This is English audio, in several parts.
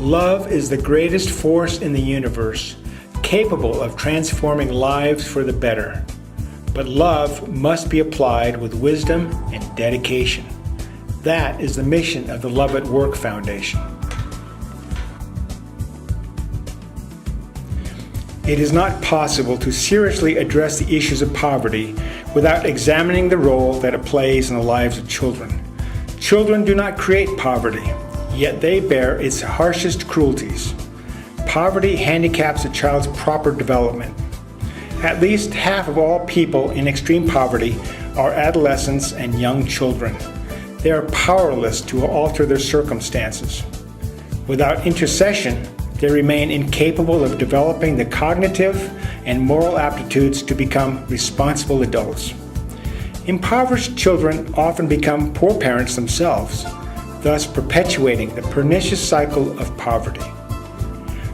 Love is the greatest force in the universe, capable of transforming lives for the better. But love must be applied with wisdom and dedication. That is the mission of the Love at Work Foundation. It is not possible to seriously address the issues of poverty without examining the role that it plays in the lives of children. Children do not create poverty, yet they bear its harshest cruelties. Poverty handicaps a child's proper development. At least half of all people in extreme poverty are adolescents and young children. They are powerless to alter their circumstances. Without intercession, they remain incapable of developing the cognitive and moral aptitudes to become responsible adults. Impoverished children often become poor parents themselves, thus perpetuating the pernicious cycle of poverty.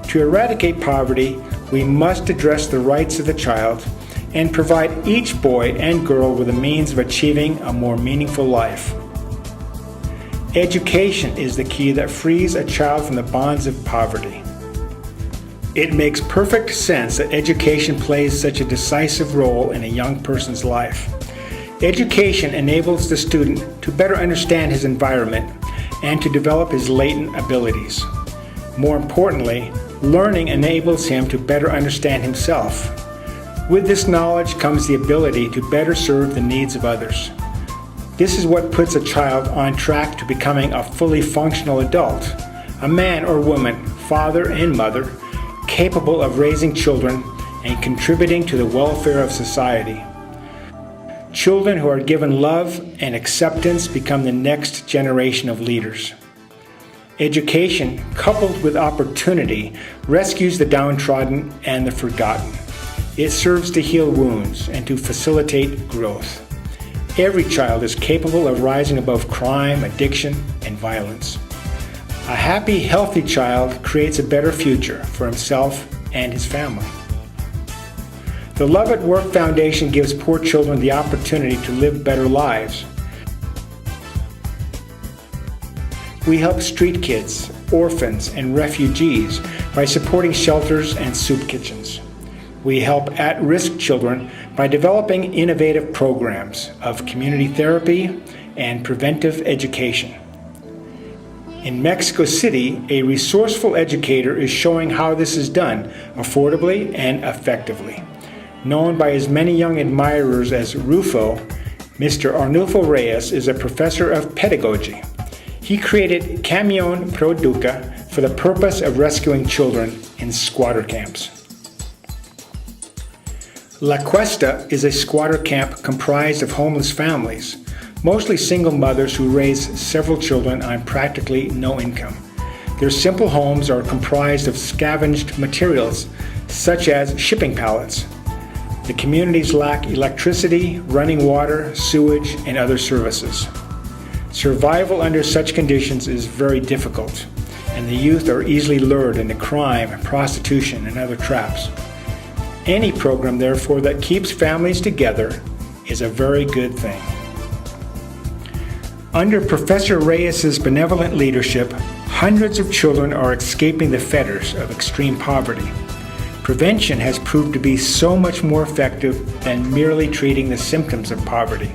To eradicate poverty, we must address the rights of the child and provide each boy and girl with a means of achieving a more meaningful life. Education is the key that frees a child from the bonds of poverty. It makes perfect sense that education plays such a decisive role in a young person's life. Education enables the student to better understand his environment and to develop his latent abilities. More importantly, learning enables him to better understand himself. With this knowledge comes the ability to better serve the needs of others. This is what puts a child on track to becoming a fully functional adult, a man or woman, father and mother, capable of raising children and contributing to the welfare of society. Children who are given love and acceptance become the next generation of leaders. Education, coupled with opportunity, rescues the downtrodden and the forgotten. It serves to heal wounds and to facilitate growth. Every child is capable of rising above crime, addiction, and violence. A happy, healthy child creates a better future for himself and his family. The Love at Work Foundation gives poor children the opportunity to live better lives. We help street kids, orphans, and refugees by supporting shelters and soup kitchens. We help at-risk children by developing innovative programs of community therapy and preventive education. In Mexico City, a resourceful educator is showing how this is done affordably and effectively. Known by his many young admirers as RUFO, Mr. ARNULFO Reyes is a professor of pedagogy. He created Camion Proeduca for the purpose of rescuing children in squatter camps. La Cuesta is a squatter camp comprised of homeless families, mostly single mothers who raise several children on practically no income. Their simple homes are comprised of scavenged materials, such as shipping pallets. The communities lack electricity, running water, sewage, and other services. Survival under such conditions is very difficult, and the youth are easily lured into crime, prostitution, and other traps. Any program, therefore, that keeps families together is a very good thing. Under Professor Reyes' benevolent leadership, hundreds of children are escaping the fetters of extreme poverty. Prevention has proved to be so much more effective than merely treating the symptoms of poverty.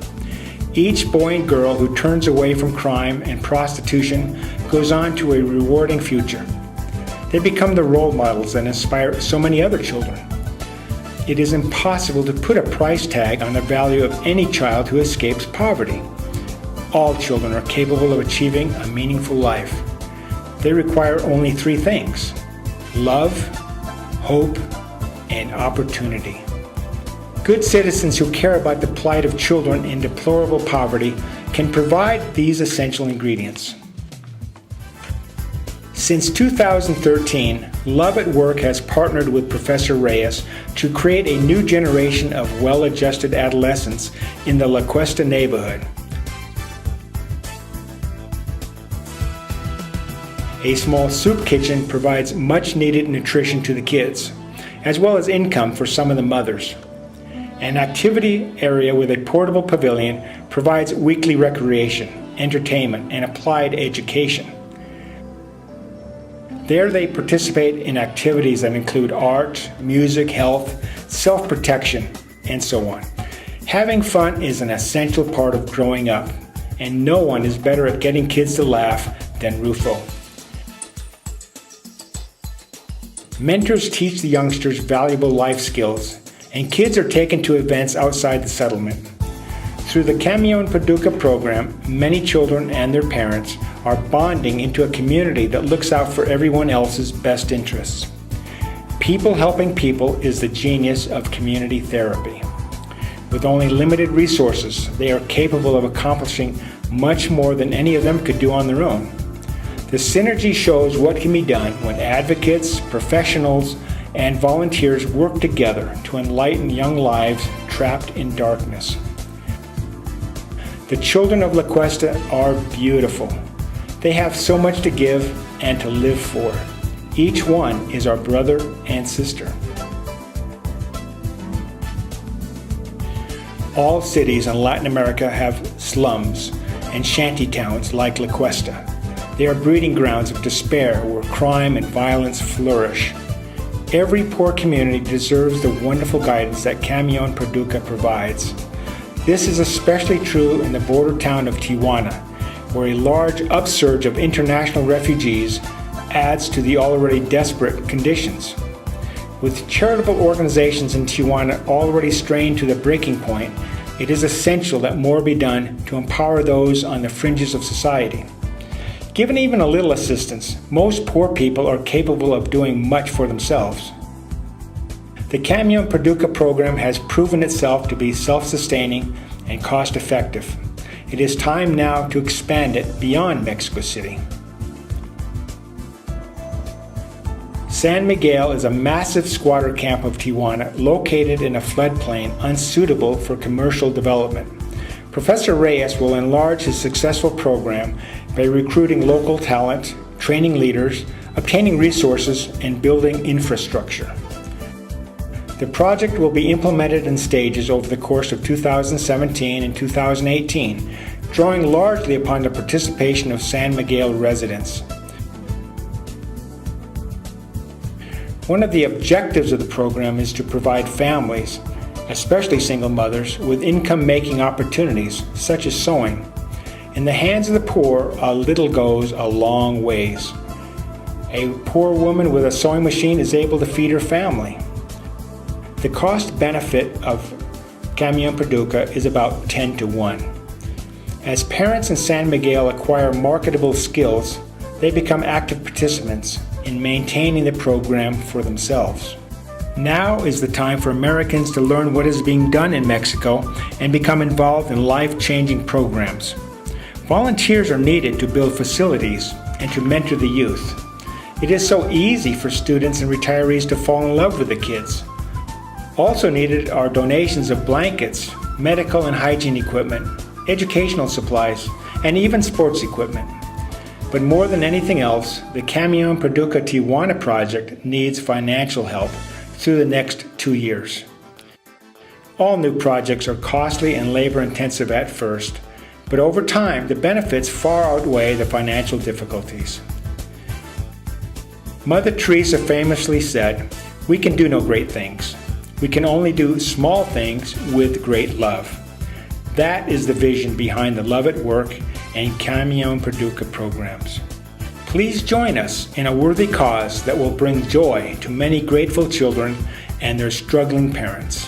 Each boy and girl who turns away from crime and prostitution goes on to a rewarding future. They become the role models that inspire so many other children. It is impossible to put a price tag on the value of any child who escapes poverty. All children are capable of achieving a meaningful life. They require only three things: love, hope, and opportunity. Good citizens who care about the plight of children in deplorable poverty can provide these essential ingredients. Since 2013, Love at Work has partnered with Professor Reyes to create a new generation of well-adjusted adolescents in the La Cuesta neighborhood. A small soup kitchen provides much-needed nutrition to the kids, as well as income for some of the mothers. An activity area with a portable pavilion provides weekly recreation, entertainment, and applied education. There they participate in activities that include art, music, health, self-protection, and so on. Having fun is an essential part of growing up, and no one is better at getting kids to laugh than RUFO. Mentors teach the youngsters valuable life skills, and kids are taken to events outside the settlement. Through the Camion Proeduca program, many children and their parents are bonding into a community that looks out for everyone else's best interests. People helping people is the genius of community therapy. With only limited resources, they are capable of accomplishing much more than any of them could do on their own. The synergy shows what can be done when advocates, professionals, and volunteers work together to enlighten young lives trapped in darkness. The children of La Cuesta are beautiful. They have so much to give and to live for. Each one is our brother and sister. All cities in Latin America have slums and shanty towns like La Cuesta. They are breeding grounds of despair where crime and violence flourish. Every poor community deserves the wonderful guidance that Camion Proeduca provides. This is especially true in the border town of Tijuana, where a large upsurge of international refugees adds to the already desperate conditions. With charitable organizations in Tijuana already strained to the breaking point, it is essential that more be done to empower those on the fringes of society. Given even a little assistance, most poor people are capable of doing much for themselves. The Camion Proeduca program has proven itself to be self-sustaining and cost-effective. It is time now to expand it beyond Mexico City. San Miguel is a massive squatter camp of Tijuana located in a floodplain unsuitable for commercial development. Professor Reyes will enlarge his successful program by recruiting local talent, training leaders, obtaining resources, and building infrastructure. The project will be implemented in stages over the course of 2017 and 2018, drawing largely upon the participation of San Miguel residents. One of the objectives of the program is to provide families, especially single mothers, with income-making opportunities, such as sewing. In the hands of the poor, a little goes a long ways. A poor woman with a sewing machine is able to feed her family. The cost-benefit of Camion Proeduca is about 10 to 1. As parents in San Miguel acquire marketable skills, they become active participants in maintaining the program for themselves. Now is the time for Americans to learn what is being done in Mexico and become involved in life-changing programs. Volunteers are needed to build facilities and to mentor the youth. It is so easy for students and retirees to fall in love with the kids. Also needed are donations of blankets, medical and hygiene equipment, educational supplies, and even sports equipment. But more than anything else, the Camion Proeduca Tijuana project needs financial help through the next 2 years. All new projects are costly and labor-intensive at first, but over time the benefits far outweigh the financial difficulties. Mother Teresa famously said, "We can do no great things. We can only do small things with great love." That is the vision behind the Love at Work and Camion Proeduca programs. Please join us in a worthy cause that will bring joy to many grateful children and their struggling parents.